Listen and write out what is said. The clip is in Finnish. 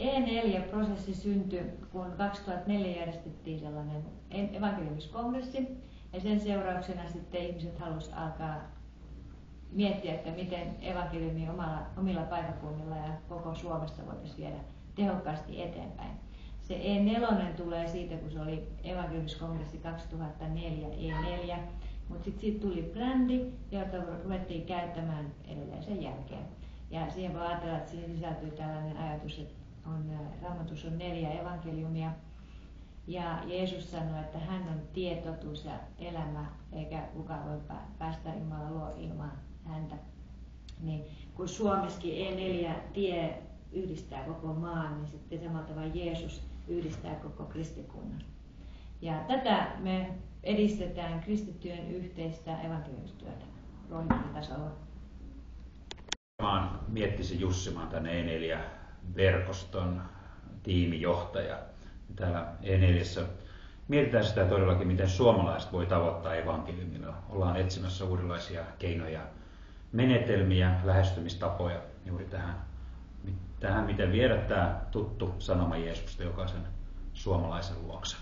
E4-prosessi syntyi, kun 2004 järjestettiin sellainen evankeliumiskongressi, ja sen seurauksena sitten ihmiset halusivat alkaa miettiä, että miten evankeliumi omilla paikkakunnilla ja koko Suomessa voitaisiin viedä tehokkaasti eteenpäin. Se E4 tulee siitä, kun se oli evankeliumiskongressi 2004 E4, mutta sitten siitä tuli brändi, jota ruvettiin käyttämään edelleen sen jälkeen. Ja siihen voi ajatella, että siihen sisältyy tällainen ajatus, että Raamatussa on 4 evankeliumia. Ja Jeesus sanoi, että hän on tie, totuus ja elämä, eikä kukaan voi päästä Jumalan luo ilman häntä. Niin, kun Suomessakin E4-tie yhdistää koko maan, niin sitten samalla tavalla Jeesus yhdistää koko kristikunnan. Ja tätä me edistetään kristittyjen yhteistä evankeliumistyötä ruohonjuuritasolla. Miettisin Jussi, mä oon tänne E4-verkoston tiimijohtaja. Täällä E4:ssä mietitään sitä todellakin, miten suomalaiset voi tavoittaa evankeliumilla. Ollaan etsimässä uudenlaisia keinoja, menetelmiä, lähestymistapoja juuri tähän miten viedä tämä tuttu sanoma Jeesusta jokaisen suomalaisen luokse.